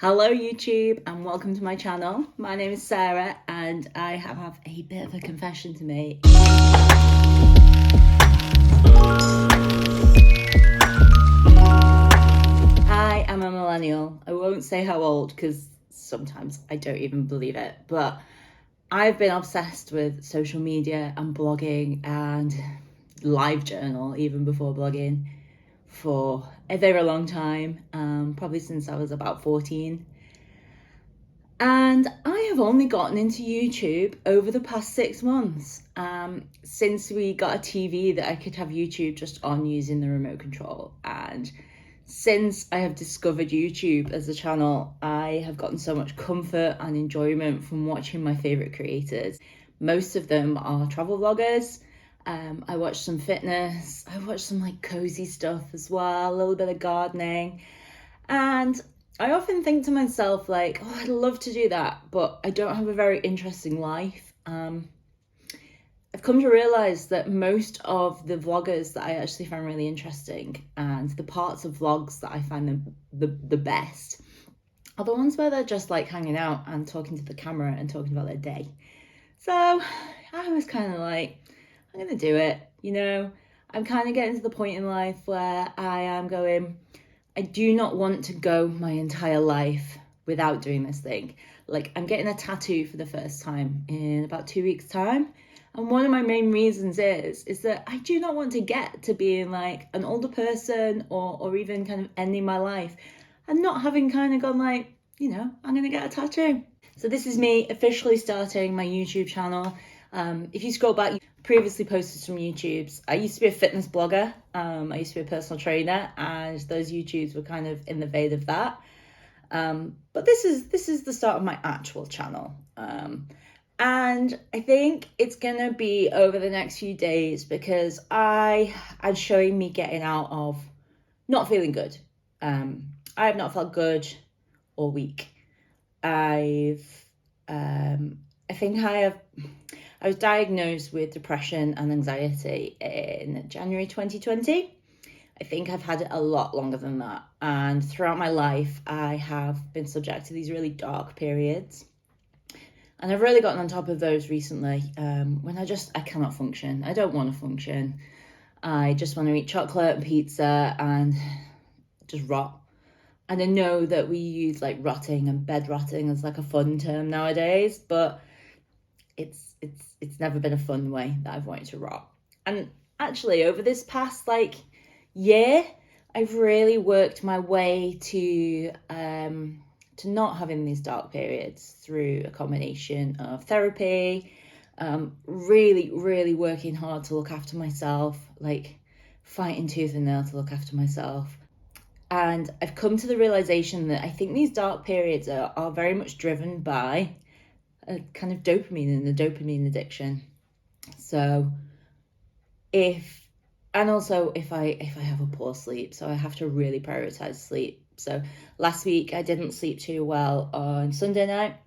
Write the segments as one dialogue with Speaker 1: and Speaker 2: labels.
Speaker 1: Hello YouTube and welcome to my channel. My name is Sarah and I have a bit of a confession to make. I am a millennial. I won't say how old because sometimes I don't even believe it, but I've been obsessed with social media and blogging and LiveJournal even before blogging for a very long time, probably since I was about 14. And I have only gotten into YouTube over the past 6 months, since we got a TV that I could have YouTube just on using the remote control. And since I have discovered YouTube as a channel, I have gotten so much comfort and enjoyment from watching my favourite creators. Most of them are travel vloggers. I watch some fitness, I watch some like cozy stuff as well, a little bit of gardening. And I often think to myself like, oh, I'd love to do that, but I don't have a very interesting life. I've come to realise that most of the vloggers that I actually find really interesting and the parts of vlogs that I find the best are the ones where they're just like hanging out and talking to the camera and talking about their day. So I was kind of like, I'm going to do it, you know. I'm kind of getting to the point in life where I am going, I do not want to go my entire life without doing this thing. Like, I'm getting a tattoo for the first time in about 2 weeks' time. And one of my main reasons is that I do not want to get to being like an older person or even kind of ending my life and not having kind of gone like, you know, I'm going to get a tattoo. So this is me officially starting my YouTube channel. If you scroll back, you previously posted some YouTubes. I used to be a fitness blogger. I used to be a personal trainer, and those YouTubes were kind of in the vein of that. But this is the start of my actual channel. And I think it's gonna be over the next few days because I'm showing me getting out of not feeling good. I have not felt good all week. I was diagnosed with depression and anxiety in January 2020. I think I've had it a lot longer than that. And throughout my life, I have been subject to these really dark periods. And I've really gotten on top of those recently, when I cannot function. I don't want to function. I just want to eat chocolate and pizza and just rot. And I know that we use like rotting and bed rotting as like a fun term nowadays, but it's never been a fun way that I've wanted to rot. And actually over this past like year, I've really worked my way to not having these dark periods through a combination of therapy, really working hard to look after myself, like fighting tooth and nail to look after myself. And I've come to the realization that I think these dark periods are very much driven by a kind of dopamine and the dopamine addiction. So if I have a poor sleep, so I have to really prioritize sleep. So last week I didn't sleep too well on Sunday night,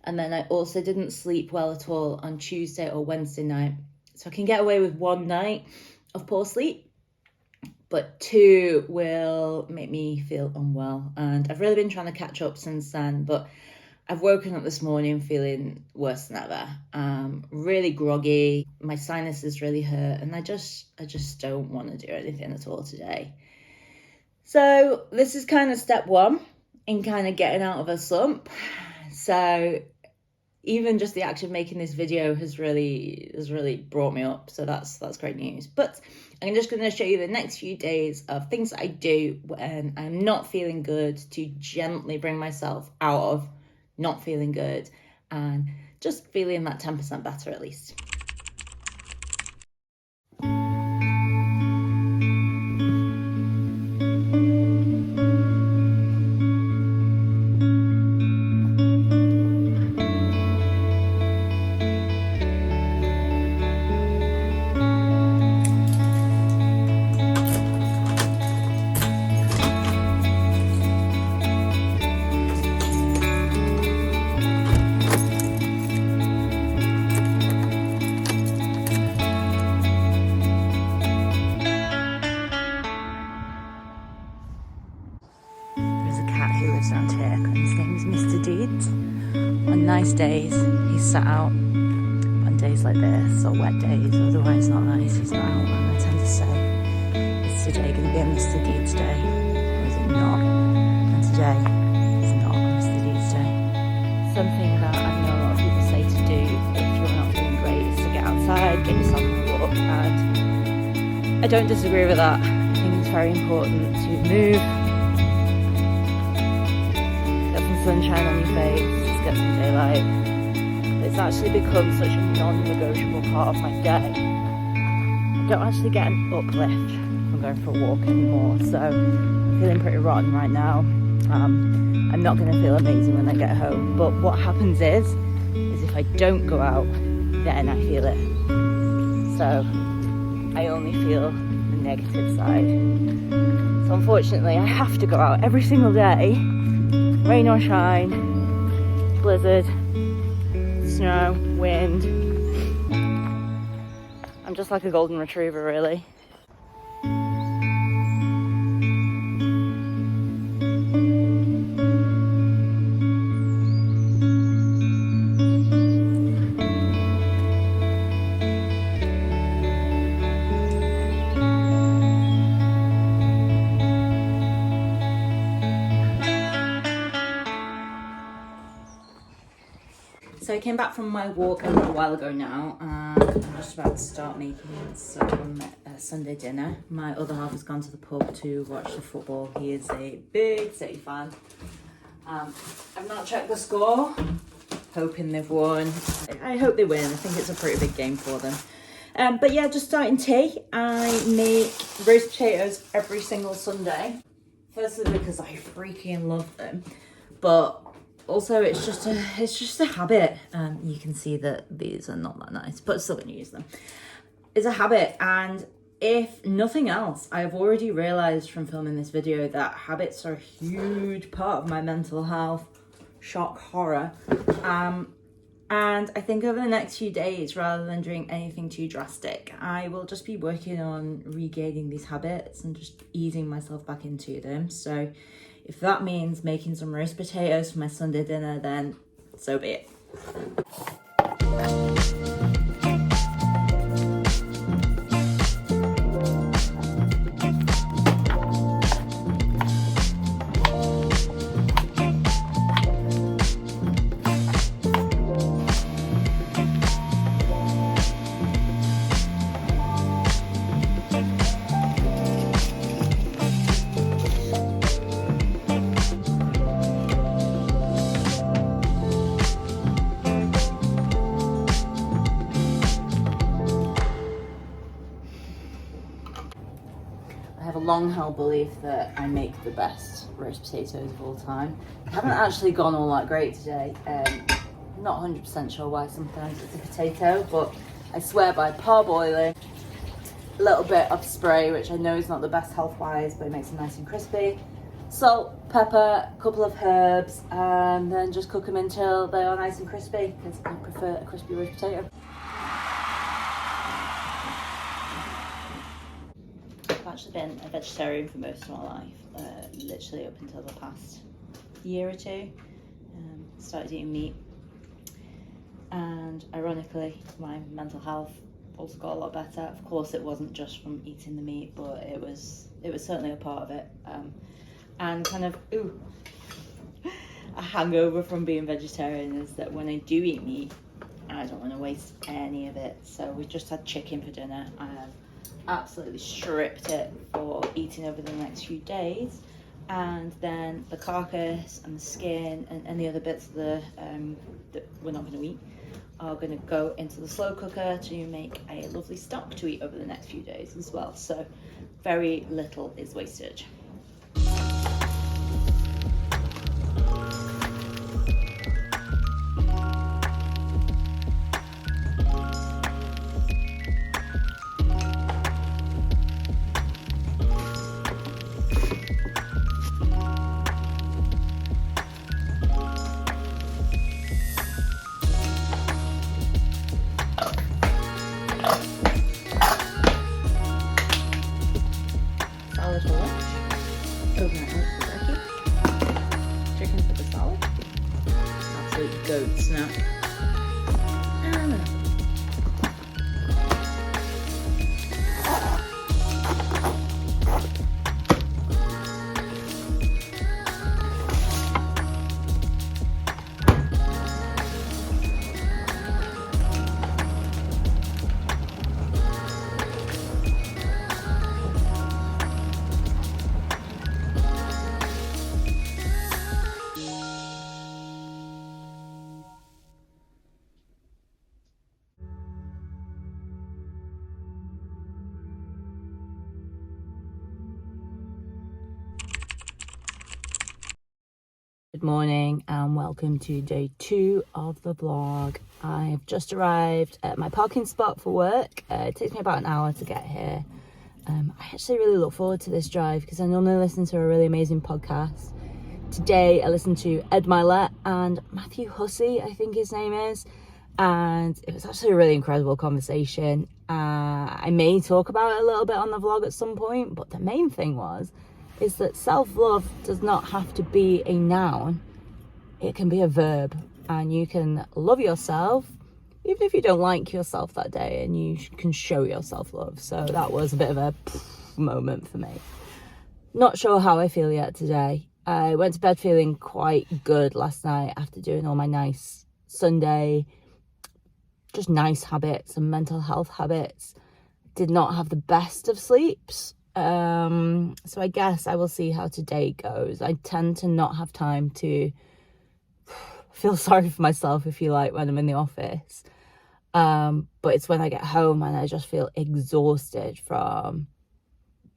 Speaker 1: and then I also didn't sleep well at all on Tuesday or Wednesday night. So I can get away with one night of poor sleep, but 2 will make me feel unwell. And I've really been trying to catch up since then, but I've woken up this morning feeling worse than ever, really groggy. My sinuses really hurt, and I just don't want to do anything at all today. So this is kind of step 1 in kind of getting out of a slump. So even just the act of making this video has really brought me up. So that's great news. But I'm just going to show you the next few days of things that I do when I'm not feeling good to gently bring myself out of not feeling good and just feeling that 10% better at least. and his name is Mr. Deeds. On nice days, he's sat out. On days like this, or wet days, otherwise not nice, he's not out. And I tend to say, is today going to be a Mr. Deeds day, or is it not? And today is not a Mr. Deeds day. Something that I know a lot of people say to do if you're not feeling great is to get outside, get yourself a walk, and I don't disagree with that. I think it's very important to move, get some sunshine on your face, just get some daylight. It's actually become such a non-negotiable part of my day. I don't actually get an uplift from going for a walk anymore, so I'm feeling pretty rotten right now. I'm not going to feel amazing when I get home, but what happens is if I don't go out, then I feel it. So I only feel the negative side. So unfortunately, I have to go out every single day, rain or shine, blizzard, snow, wind. I'm just like a golden retriever, really. So I came back from my walk a little while ago now, and I'm just about to start making some Sunday dinner. My other half has gone to the pub to watch the football. He is a big City fan. I've not checked the score, hoping they've won. I hope they win. I think it's a pretty big game for them. But yeah, just starting tea. I make roast potatoes every single Sunday. Firstly because I freaking love them, but also it's just a habit. You can see that these are not that nice, but still gonna use them. It's a habit, and if nothing else, I've already realized from filming this video that habits are a huge part of my mental health. Shock horror. And I think over the next few days, rather than doing anything too drastic, I will just be working on regaining these habits and just easing myself back into them. So if that means making some roast potatoes for my Sunday dinner, then so be it. I have a long-held belief that I make the best roast potatoes of all time. I haven't actually gone all that great today. Not 100% sure why. Sometimes it's a potato, but I swear by parboiling, a little bit of spray, which I know is not the best health-wise, but it makes them nice and crispy. Salt, pepper, a couple of herbs, and then just cook them until they are nice and crispy, because I prefer a crispy roast potato. I've actually been a vegetarian for most of my life, literally up until the past year or two. Started eating meat, and ironically my mental health also got a lot better. Of course it wasn't just from eating the meat, but it was certainly a part of it. And kind of a hangover from being vegetarian is that when I do eat meat, I don't want to waste any of it. So we just had chicken for dinner. I have absolutely stripped it for eating over the next few days, and then the carcass and the skin and any other bits of the that we're not going to eat are going to go into the slow cooker to make a lovely stock to eat over the next few days as well. So very little is wasted. Salad for lunch. solid. Absolute goat snack. Good morning and welcome to day 2 of the vlog. I've just arrived at my parking spot for work. It takes me about an hour to get here. I actually really look forward to this drive because I normally listen to a really amazing podcast. Today I listened to Ed Milet and Matthew Hussey, I think his name is, and it was actually a really incredible conversation. I may talk about it a little bit on the vlog at some point, but the main thing is that self-love does not have to be a noun. It can be a verb, and you can love yourself even if you don't like yourself that day, and you can show yourself love. So that was a bit of a moment for me. Not sure how I feel yet today. I went to bed feeling quite good last night after doing all my nice Sunday, just nice habits and mental health habits. Did not have the best of sleeps. So I guess I will see how today goes. I tend to not have time to feel sorry for myself, if you like, when I'm in the office. But it's when I get home and I just feel exhausted from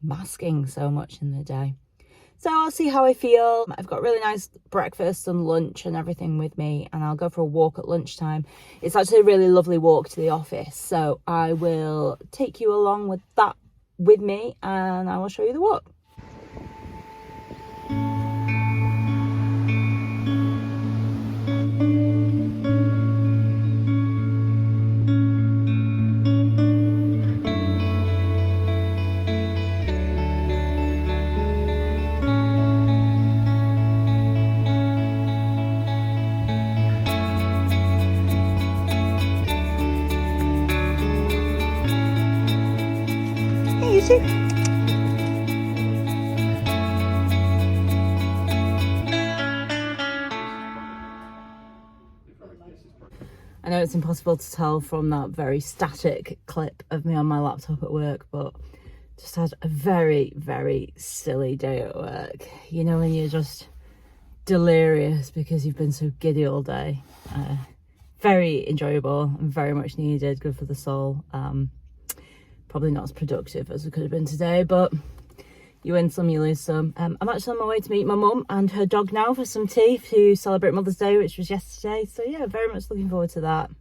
Speaker 1: masking so much in the day. So I'll see how I feel. I've got really nice breakfast and lunch and everything with me, and I'll go for a walk at lunchtime. It's actually a really lovely walk to the office, so I will take you along with that with me and I will show you the walk. Hey, you too. I know it's impossible to tell from that very static clip of me on my laptop at work, but just had a very, very silly day at work. You know, when you're just delirious because you've been so giddy all day. Very enjoyable and very much needed, good for the soul. Probably not as productive as it could have been today, but you win some, you lose some. I'm actually on my way to meet my mum and her dog now for some tea to celebrate Mother's Day, which was yesterday. So yeah, very much looking forward to that.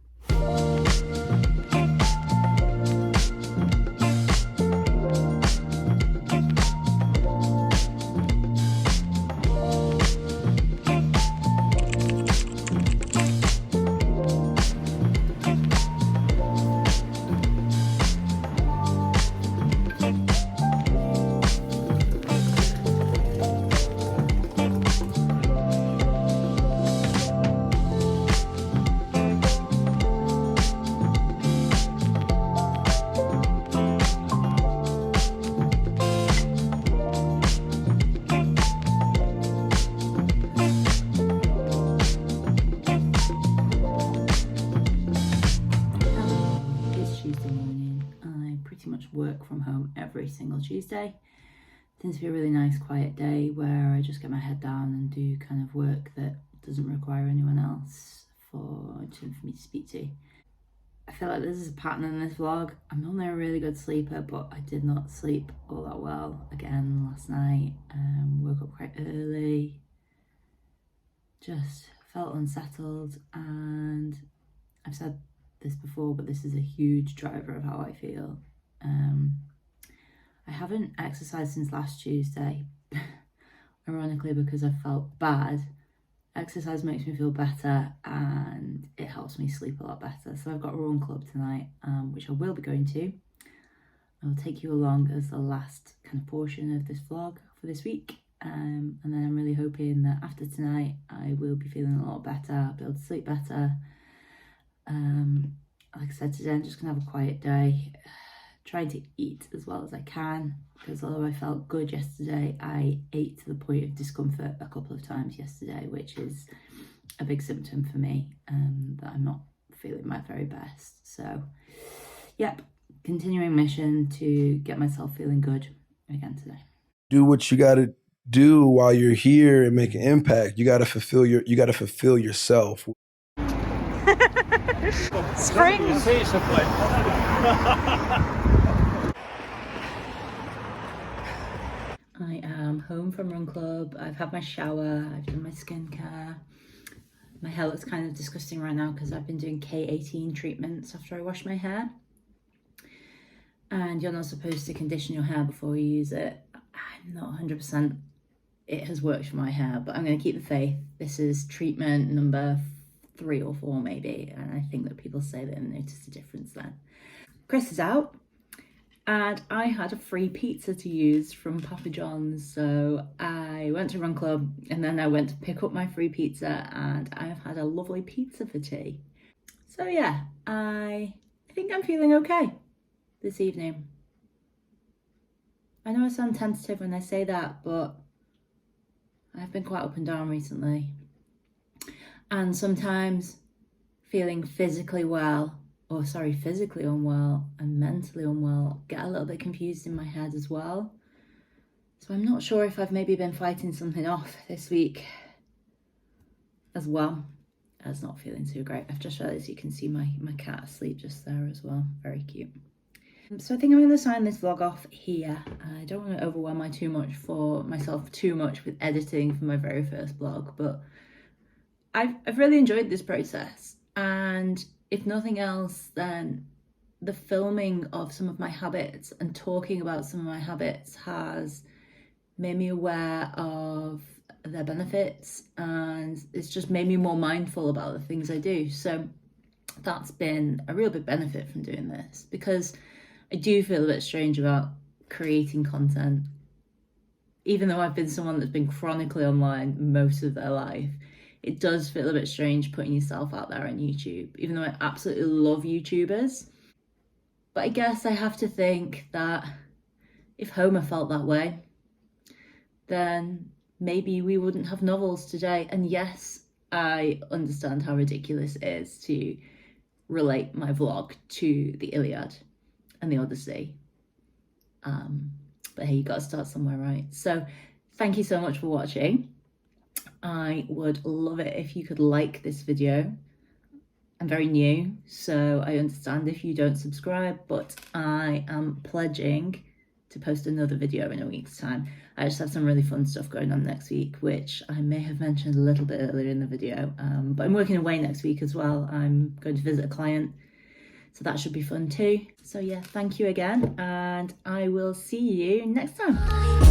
Speaker 1: Work from home every single Tuesday. It tends to be a really nice quiet day where I just get my head down and do kind of work that doesn't require anyone else for me to speak to. I feel like this is a pattern in this vlog. I'm normally a really good sleeper, but I did not sleep all that well again last night. Woke up quite early, just felt unsettled, and I've said this before, but this is a huge driver of how I feel. I haven't exercised since last Tuesday, ironically, because I felt bad. Exercise makes me feel better and it helps me sleep a lot better. So I've got a run club tonight, which I will be going to. I'll take you along as the last kind of portion of this vlog for this week. And then I'm really hoping that after tonight I will be feeling a lot better, I'll be able to sleep better. Like I said, today I'm just gonna have a quiet day, trying to eat as well as I can, because although I felt good yesterday, I ate to the point of discomfort a couple of times yesterday, which is a big symptom for me, that I'm not feeling my very best. So yep, continuing mission to get myself feeling good again today.
Speaker 2: Do what you gotta do while you're here and make an impact. You gotta fulfill yourself.
Speaker 3: Spring.
Speaker 1: I am home from Run Club. I've had my shower, I've done my skincare. My hair looks kind of disgusting right now because I've been doing K18 treatments after I wash my hair. And you're not supposed to condition your hair before you use it. I'm not 100% it has worked for my hair, but I'm going to keep the faith. This is treatment number 3 or 4 maybe, and I think that people say that they've noticed a difference then. Chris is out, and I had a free pizza to use from Papa John's, so I went to Run Club and then I went to pick up my free pizza, and I've had a lovely pizza for tea. So yeah, I think I'm feeling okay this evening. I know I sound tentative when I say that, but I've been quite up and down recently. And sometimes feeling physically unwell and mentally unwell get a little bit confused in my head as well. So I'm not sure if I've maybe been fighting something off this week as well as not feeling too great. I've just realised you can see my cat asleep just there as well. Very cute. So I think I'm going to sign this vlog off here. I don't want to overwhelm myself too much with editing for my very first vlog, but I've really enjoyed this process, and if nothing else, then the filming of some of my habits and talking about some of my habits has made me aware of their benefits, and it's just made me more mindful about the things I do. So that's been a real big benefit from doing this, because I do feel a bit strange about creating content. Even though I've been someone that's been chronically online most of their life, it does feel a bit strange putting yourself out there on YouTube, even though I absolutely love YouTubers. But I guess I have to think that if Homer felt that way, then maybe we wouldn't have novels today. And yes, I understand how ridiculous it is to relate my vlog to the Iliad and the Odyssey. But hey, you got to start somewhere, right? So thank you so much for watching. I would love it if you could like this video. I'm very new, so I understand if you don't subscribe, but I am pledging to post another video in a week's time. I just have some really fun stuff going on next week, which I may have mentioned a little bit earlier in the video, but I'm working away next week as well. I'm going to visit a client, so that should be fun too. So yeah, thank you again, and I will see you next time.